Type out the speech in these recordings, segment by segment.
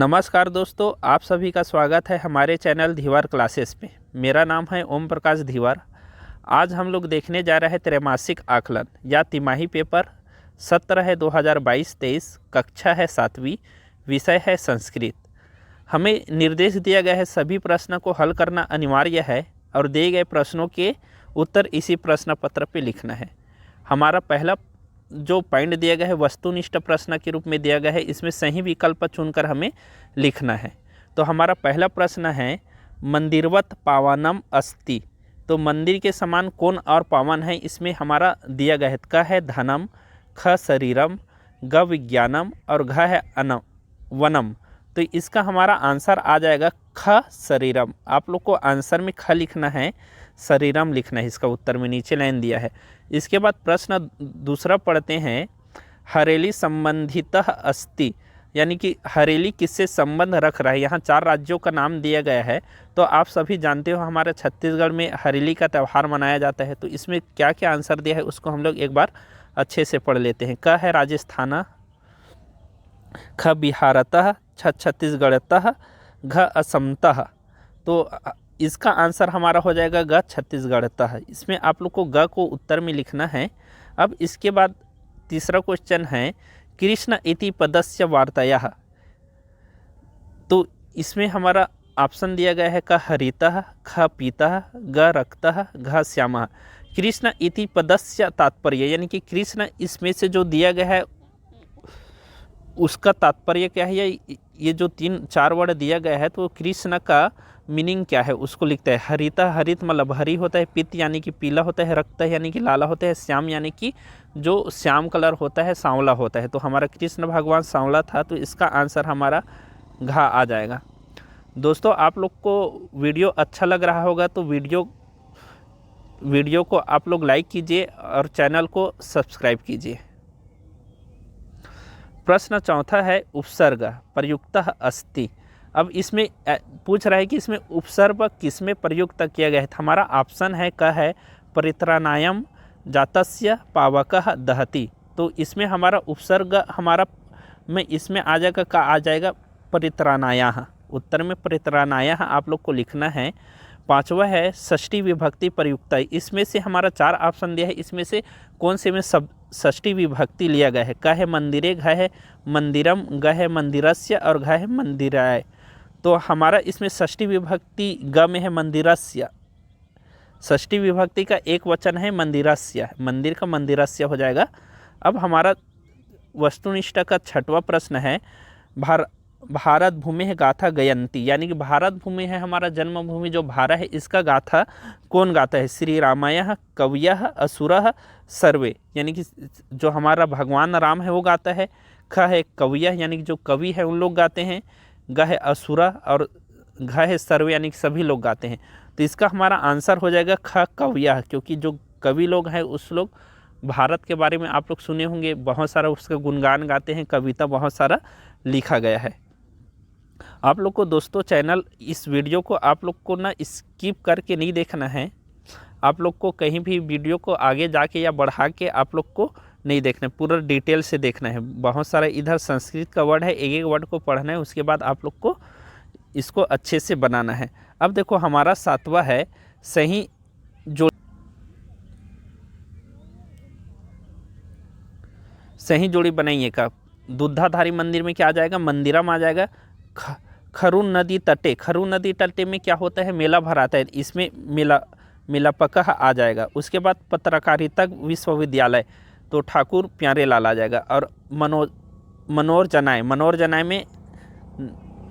नमस्कार दोस्तों, आप सभी का स्वागत है हमारे चैनल धीवर क्लासेस में। मेरा नाम है ओम प्रकाश धीवर। आज हम लोग देखने जा रहे हैं त्रैमासिक आकलन या तिमाही पेपर। सत्र है 2022-23, कक्षा है 7वीं, विषय है संस्कृत। हमें निर्देश दिया गया है सभी प्रश्न को हल करना अनिवार्य है और दिए गए प्रश्नों के उत्तर इसी प्रश्न पत्र पर लिखना है। हमारा पहला जो पॉइंट दिया गया है वस्तुनिष्ठ प्रश्न के रूप में दिया गया है, इसमें सही विकल्प चुनकर हमें लिखना है। तो हमारा पहला प्रश्न है मंदिरवत पावनम अस्ति। तो मंदिर के समान कौन और पावन है, इसमें हमारा दिया गया है क है धनम, ख शरीरम, ग विज्ञानम और घ है वनम। तो इसका हमारा आंसर आ जाएगा ख शरीरम। आप लोग को आंसर में ख लिखना है, शरीरम लिखना है। इसका उत्तर में नीचे लाइन दिया है। इसके बाद प्रश्न दूसरा पढ़ते हैं हरेली संबंधितः अस्ति, यानी कि हरेली किससे संबंध रख रहा है। यहाँ 4 राज्यों का नाम दिया गया है। तो आप सभी जानते हो हमारे छत्तीसगढ़ में हरेली का त्यौहार मनाया जाता है। तो इसमें क्या क्या आंसर दिया है उसको हम लोग एक बार अच्छे से पढ़ लेते हैं। क है राजस्थान, ख बिहारतः, छ छत्तीसगढ़तः, घ असमतः। तो इसका आंसर हमारा हो जाएगा ग छत्तीसगढ़तः। इसमें आप लोग को ग को उत्तर में लिखना है। अब इसके बाद तीसरा क्वेश्चन है कृष्ण इति पदस्य वार्तायाः। तो इसमें हमारा ऑप्शन दिया गया है क हरितः, ख पीतः, ग रक्तः, घ श्यामः। कृष्ण इति पदस्य तात्पर्य, यानी कि कृष्ण इसमें से जो दिया गया है उसका तात्पर्य क्या है। ये जो 3-4 वर्ड दिया गया है तो कृष्ण का मीनिंग क्या है उसको लिखता है। हरिता, हरित मतलब हरी होता है, पित्त यानी कि पीला होता है, रक्त यानी कि लाला होता है, श्याम यानी कि जो श्याम कलर होता है, सांवला होता है। तो हमारा कृष्ण भगवान सांवला था, तो इसका आंसर हमारा घा आ जाएगा। दोस्तों, आप लोग को वीडियो अच्छा लग रहा होगा तो वीडियो को आप लोग लाइक कीजिए और चैनल को सब्सक्राइब कीजिए। प्रश्न चौथा है उपसर्ग प्रयुक्तः अस्ति। अब इसमें पूछ रहा है कि इसमें उपसर्ग किस में प्रयुक्त किया गया है। हमारा ऑप्शन है क है परित्राणायम जातस्य पावकः दहति। तो इसमें हमारा उपसर्ग हमारा में इसमें आ जाएगा का आ जाएगा परित्राणायाः। उत्तर में परित्राणायाः आप लोग को लिखना है। पांचवा है षष्ठी विभक्ति प्रयुक्त। इसमें से हमारा 4 ऑप्शन दिया है, इसमें से कौन से में सब षष्ठी विभक्ति लिया गया है। क है मंदिरे, घ है मंदिरम, ग है मंदिरस्य और घ है मंदिराय। तो हमारा इसमें षष्ठी विभक्ति ग में है मंदिरस्य। षष्ठी विभक्ति का एक वचन है मंदिरस्य, मंदिर का मंदिरस्य हो जाएगा। अब हमारा वस्तुनिष्ठ का 6वां प्रश्न है भारत भूमि है गाथा गयंती, यानी कि भारत भूमि है हमारा जन्मभूमि जो भारत है, इसका गाथा कौन गाता है। श्री रामायः, कवयः, असुरः, सर्वे, यानी कि जो हमारा भगवान राम है वो गाता है। ख है कवयः, यानी कि जो कवि है उन लोग गाते हैं। ग है असुर और घ है सर्वे, यानी कि सभी लोग गाते हैं। तो इसका हमारा आंसर हो जाएगा ख कवयः, क्योंकि जो कवि लोग हैं उस लोग भारत के बारे में आप लोग सुने होंगे, बहुत सारा उसका गुणगान गाते हैं, कविता बहुत सारा लिखा गया है। आप लोग को दोस्तों चैनल इस वीडियो को आप लोग को ना स्किप करके नहीं देखना है। आप लोग को कहीं भी वीडियो को आगे जाके या बढ़ा के आप लोग को नहीं देखना है, पूरा डिटेल से देखना है। बहुत सारा इधर संस्कृत का वर्ड है, एक एक वर्ड को पढ़ना है, उसके बाद आप लोग को इसको अच्छे से बनाना है। अब देखो हमारा 7वां है सही जोड़ी बनाइए का। दूधाधारी मंदिर में क्या आ जाएगा, मंदिरम आ जाएगा। खरून नदी तटे, खरून नदी तटे में क्या होता है, मेला भराता है, इसमें मेला पका आ जाएगा। उसके बाद पत्रकारिता विश्वविद्यालय, तो ठाकुर प्यारे लाल आ जाएगा। और मनोर जनाए में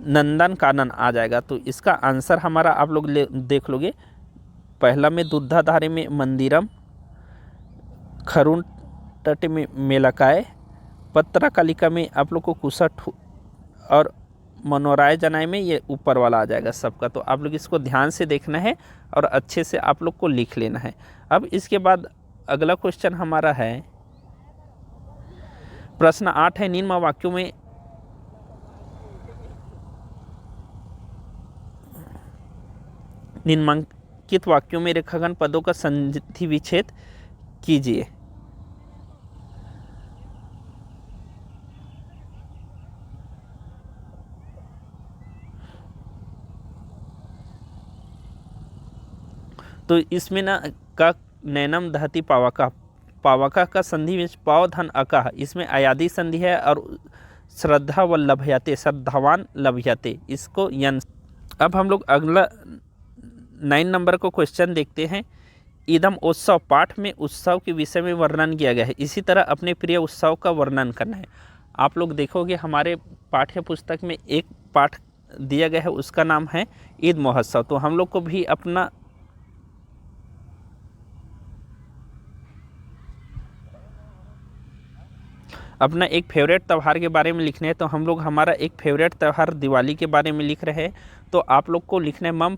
नंदन कानन आ जाएगा। तो इसका आंसर हमारा आप लोग देख लोगे। पहला में दूधाधारी में मंदिरम, खरून तटे में मेलकाय, पत्रकालिका में आप लोग को कुसठ और मनोराय जनाए में ये ऊपर वाला आ जाएगा सबका। तो आप लोग इसको ध्यान से देखना है और अच्छे से आप लोग को लिख लेना है। अब इसके बाद अगला क्वेश्चन हमारा है प्रश्न 8 है निम्नलिखित वाक्यों में रेखांकन पदों का संधि विच्छेद कीजिए। तो इसमें ना का नैनम दहती पावका, पावका का संधि में पाव धन अका, इसमें अयादी संधि है और श्रद्धा व लभ्यते, श्रद्धावान लभ्यते, इसको यन। अब हम लोग अगला 9 नंबर को क्वेश्चन देखते हैं। इदम उत्सव, पाठ में उत्सव के विषय में वर्णन किया गया है, इसी तरह अपने प्रिय उत्सव का वर्णन करना है। आप लोग देखोगे हमारे पाठ्य पुस्तक में एक पाठ दिया गया है, उसका नाम है ईद महोत्सव। तो हम लोग को भी अपना एक फेवरेट त्यौहार के बारे में लिखना है। तो हम लोग हमारा एक फेवरेट त्यौहार दिवाली के बारे में लिख रहे हैं। तो आप लोग को लिखना है मम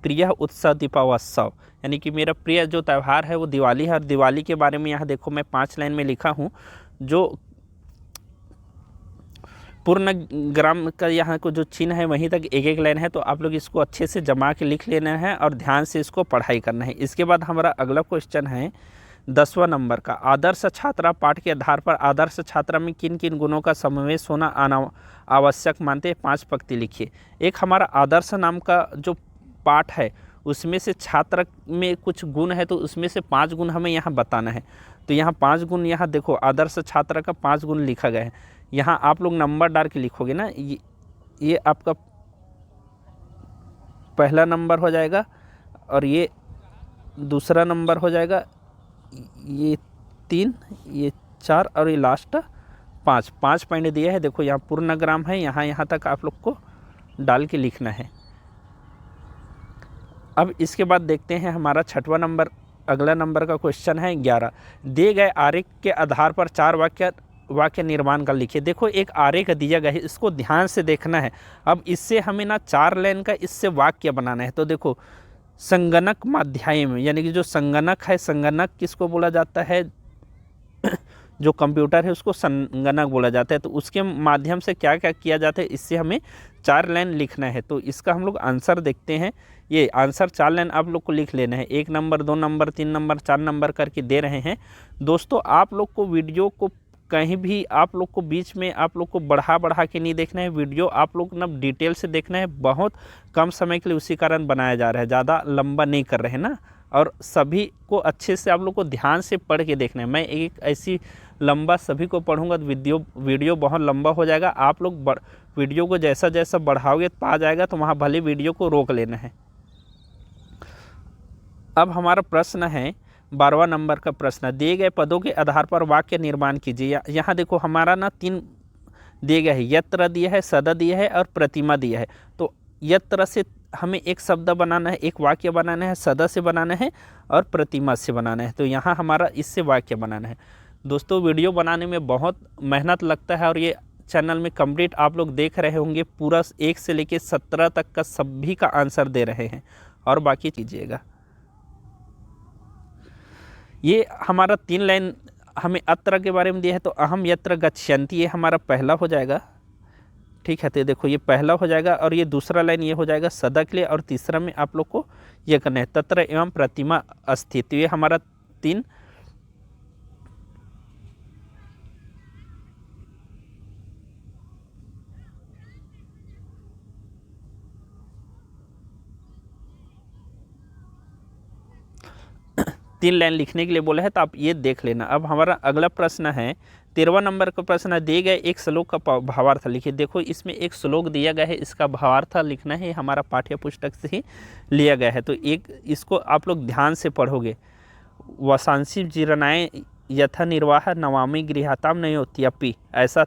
प्रिय उत्सव दीपावत्सव, यानी कि मेरा प्रिय जो त्यौहार है वो दिवाली है। और दिवाली के बारे में यहाँ देखो मैं 5 लाइन में लिखा हूँ, जो पूर्ण ग्राम का यहाँ को जो चिन्ह है वहीं तक एक एक लाइन है। तो आप लोग इसको अच्छे से जमा के लिख लेना है और ध्यान से इसको पढ़ाई करना है। इसके बाद हमारा अगला क्वेश्चन है 10वां नंबर का, आदर्श छात्रा। पाठ के आधार पर आदर्श छात्रा में किन किन गुणों का समावेश होना आवश्यक मानते हैं, 5 पंक्ति लिखिए। एक हमारा आदर्श नाम का जो पाठ है उसमें से छात्र में कुछ गुण है, तो उसमें से 5 गुण हमें यहाँ बताना है। तो यहाँ 5 गुण, यहाँ देखो आदर्श छात्र का 5 गुण लिखा गया है। यहाँ आप लोग नंबर डाल के लिखोगे ना, ये आपका पहला नंबर हो जाएगा और ये दूसरा नंबर हो जाएगा, ये 3, ये 4 और ये लास्ट 5। 5 पॉइंट दिए है। देखो यहाँ पूर्णग्राम है, यहाँ तक आप लोग को डाल के लिखना है। अब इसके बाद देखते हैं हमारा 6वां नंबर, अगला नंबर का क्वेश्चन है 11। दिए गए आरेख के आधार पर 4 वाक्य निर्माण कर लिखिए। देखो एक आरेख दिया गया है, इसको ध्यान से देखना है। अब इससे हमें ना 4 लाइन का इससे वाक्य बनाना है। तो देखो संगणक माध्यम, यानी कि जो संगणक है, संगणक किसको बोला जाता है, जो कंप्यूटर है उसको संगणक बोला जाता है। तो उसके माध्यम से क्या क्या किया जाता है, इससे हमें 4 लाइन लिखना है। तो इसका हम लोग आंसर देखते हैं। ये आंसर 4 लाइन आप लोग को लिख लेना है। 1 नंबर, 2 नंबर, 3 नंबर, 4 नंबर करके दे रहे हैं। दोस्तों आप लोग को वीडियो को कहीं भी आप लोग को बीच में आप लोग को बढ़ा के नहीं देखना है। वीडियो आप लोग ना डिटेल से देखना है। बहुत कम समय के लिए उसी कारण बनाया जा रहा है, ज़्यादा लंबा नहीं कर रहे हैं ना। और सभी को अच्छे से आप लोग को ध्यान से पढ़ के देखना है। मैं एक ऐसी लंबा सभी को पढ़ूंगा तो वीडियो बहुत लंबा हो जाएगा। आप लोग वीडियो को जैसा जैसा बढ़ाओगे तो आ जाएगा, तो वहाँ भले वीडियो को रोक लेना है। अब हमारा प्रश्न है 12वां नंबर का प्रश्न, दिए गए पदों के आधार पर वाक्य निर्माण कीजिए। यहाँ देखो हमारा ना 3 दिए गए है, यत्र दिया है, सदा दिया है और प्रतिमा दिया है। तो यत्र से हमें एक शब्द बनाना है, एक वाक्य बनाना है, सदा से बनाना है और प्रतिमा से बनाना है। तो यहाँ हमारा इससे वाक्य बनाना है। दोस्तों वीडियो बनाने में बहुत मेहनत लगता है और ये चैनल में कंप्लीट आप लोग देख रहे होंगे, पूरा 1 से लेकर 17 तक का सभी का आंसर दे रहे हैं और बाकी कीजिएगा। ये हमारा 3 लाइन हमें अत्र के बारे में दिया है। तो अहम यत्र गच्छन्ति, ये हमारा पहला हो जाएगा। ठीक है, तो देखो ये पहला हो जाएगा और ये दूसरा लाइन ये हो जाएगा सदा के लिए। और तीसरा में आप लोग को ये करना है तत्र एवं प्रतिमा अस्थित, ये हमारा 3 लाइन लिखने के लिए बोला है, तो आप ये देख लेना। अब हमारा अगला प्रश्न है 13वां नंबर का प्रश्न है, दिए गए एक श्लोक का भावार्थ लिखिए। देखो इसमें एक श्लोक दिया गया है, इसका भावार्थ लिखना है। हमारा पाठ्य पुस्तक से ही लिया गया है। तो एक इसको आप लोग ध्यान से पढ़ोगे। वसांसी जीर्णाय यथा निर्वाह नवामि गृहाताम नयोत्यपि, ऐसा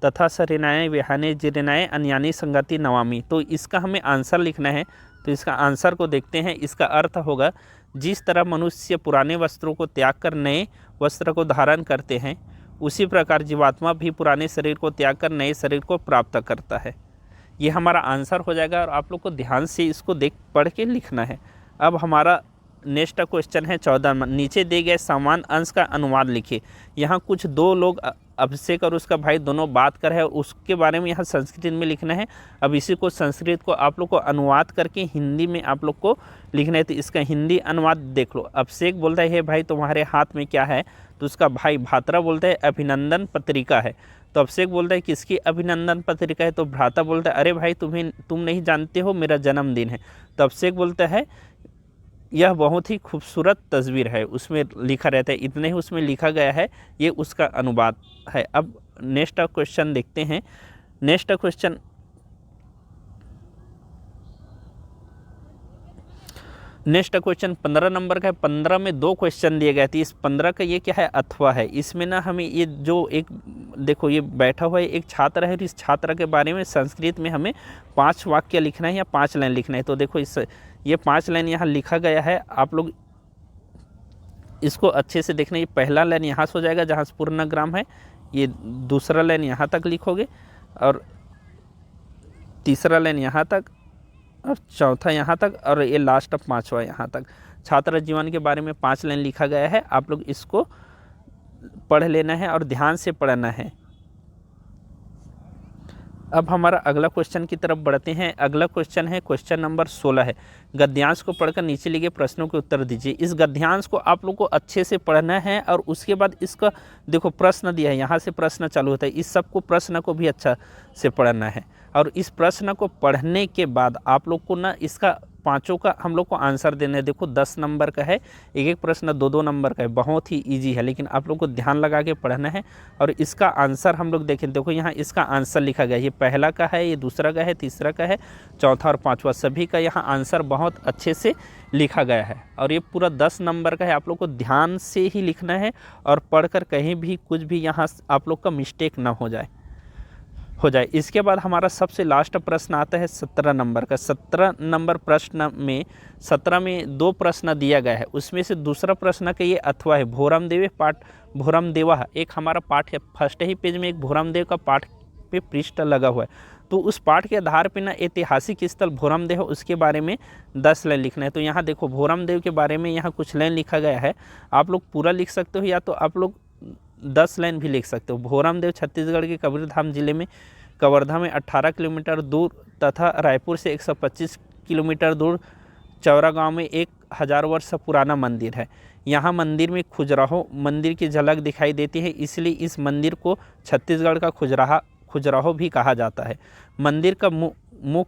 तथा सरिनाय विहाने जीर्णाय अन्यानी संगति नवामि। तो इसका हमें आंसर लिखना है। तो इसका आंसर को देखते हैं। इसका अर्थ होगा, जिस तरह मनुष्य पुराने वस्त्रों को त्याग कर नए वस्त्र को धारण करते हैं, उसी प्रकार जीवात्मा भी पुराने शरीर को त्याग कर नए शरीर को प्राप्त करता है। ये हमारा आंसर हो जाएगा और आप लोग को ध्यान से इसको पढ़ के लिखना है। अब हमारा नेक्स्ट क्वेश्चन है 14, नीचे दिए गए समान अंश का अनुवाद लिखिए। यहाँ कुछ 2 लोग अभिषेक और उसका भाई दोनों बात कर रहे हैं, उसके बारे में यहाँ संस्कृत में लिखना है। अब इसी को संस्कृत को आप लोग को अनुवाद करके हिंदी में आप लोग को लिखना है। तो इसका हिंदी अनुवाद देख लो। अभिषेक बोलता है भाई तुम्हारे हाथ में क्या है, तो उसका भाई भ्राता बोलता है अभिनंदन पत्रिका है। तो अभिषेक बोलता है किसकी अभिनंदन पत्रिका है, तो भ्राता बोलता है अरे भाई तुम नहीं जानते हो, मेरा जन्मदिन है। तो अभिषेक बोलता है यह बहुत ही खूबसूरत तस्वीर है, उसमें लिखा रहता है, इतने ही उसमें लिखा गया है, ये उसका अनुवाद है। अब नेक्स्ट क्वेश्चन देखते हैं। Next question next question 15 number का है। 15 में 2 क्वेश्चन दिए गए थे। इस 15 का ये क्या है, अथवा है। इसमें ना हमें ये जो एक देखो ये बैठा हुआ है एक छात्र है, और इस छात्र के बारे में संस्कृत में हमें 5 वाक्य लिखना है या 5 लाइन लिखना है। तो देखो ये 5 लाइन यहाँ लिखा गया है, आप लोग इसको अच्छे से देखना। ये पहला लाइन यहाँ से हो जाएगा जहाँ से पूर्णग्राम है, ये दूसरा लाइन यहाँ तक लिखोगे, और तीसरा लाइन यहाँ तक, और चौथा यहाँ तक, और ये लास्ट 5वां यहाँ तक। छात्र जीवन के बारे में 5 लाइन लिखा गया है, आप लोग इसको पढ़ लेना है और ध्यान से पढ़ना है। अब हमारा अगला क्वेश्चन की तरफ बढ़ते हैं। अगला क्वेश्चन है क्वेश्चन नंबर 16 है। गद्यांश को पढ़कर नीचे लिखे प्रश्नों के उत्तर दीजिए। इस गद्यांश को आप लोग को अच्छे से पढ़ना है, और उसके बाद इसका देखो प्रश्न दिया है, यहाँ से प्रश्न चालू होता है। इस सबको प्रश्न को भी अच्छा से पढ़ना है, और इस प्रश्न को पढ़ने के बाद आप लोग को ना इसका 5 का हम लोग को आंसर देना है। देखो 10 नंबर का है, एक एक प्रश्न 2-2 नंबर का है, बहुत ही इजी है, लेकिन आप लोग को ध्यान लगा के पढ़ना है। और इसका आंसर हम लोग देखें, देखो यहाँ इसका आंसर लिखा गया है, ये पहला का है, ये दूसरा का है, तीसरा का है, चौथा और 5वां, सभी का यहाँ आंसर बहुत अच्छे से लिखा गया है। और ये पूरा 10 नंबर का है, आप लोग को ध्यान से ही लिखना है, और पढ़कर कहीं भी कुछ भी यहाँ आप लोग का मिस्टेक ना हो जाए। इसके बाद हमारा सबसे लास्ट प्रश्न आता है 17 नंबर का। 17 नंबर प्रश्न में 17 में 2 प्रश्न दिया गया है, उसमें से दूसरा प्रश्न का ये अथवा है। भोरम देवे पाठ, भोरम देवा एक हमारा पाठ है, फर्स्ट ही पेज में एक भोरम देव का पाठ पे पृष्ठ लगा हुआ है। तो उस पाठ के आधार पे ना ऐतिहासिक स्थल भोरम देव उसके बारे में 10 लाइन लिखना है। तो यहाँ देखो भोरम देव के बारे में यहाँ कुछ लाइन लिखा गया है, आप लोग पूरा लिख सकते हो, या तो आप लोग 10 लाइन भी लिख सकते हो। भोरम देव छत्तीसगढ़ के कबीरधाम जिले में कवर्धा में 18 किलोमीटर दूर तथा रायपुर से 125 किलोमीटर दूर चौरा गांव में 1000 वर्ष पुराना मंदिर है। यहाँ मंदिर में खजुराहो मंदिर की झलक दिखाई देती है, इसलिए इस मंदिर को छत्तीसगढ़ का खजुराहो भी कहा जाता है। मंदिर का मुख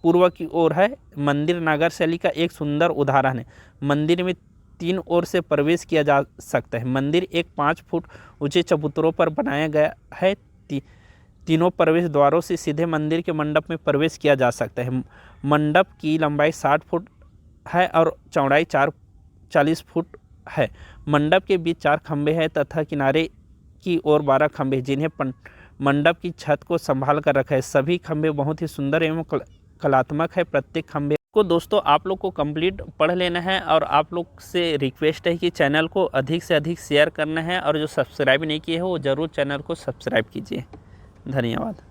पूर्व की ओर है। मंदिर नागर शैली का एक सुंदर उदाहरण है। मंदिर में 3 ओर से प्रवेश किया जा सकता है। मंदिर एक 5 फुट ऊंचे चबूतरों पर बनाया गया है। तीनों प्रवेश द्वारों से सीधे मंदिर के मंडप में प्रवेश किया जा सकता है। मंडप की लंबाई 60 फुट है और चौड़ाई 40 फुट है। मंडप के बीच 4 खंभे हैं तथा किनारे की ओर 12 खंभे, जिन्हें मंडप की छत को संभाल कर रखा है। सभी खंभे बहुत ही सुंदर एवं कलात्मक है। प्रत्येक खंभे को दोस्तों आप लोग को कंप्लीट पढ़ लेना है, और आप लोग से रिक्वेस्ट है कि चैनल को अधिक से अधिक शेयर करना है, और जो सब्सक्राइब नहीं किए हो वो ज़रूर चैनल को सब्सक्राइब कीजिए। धन्यवाद।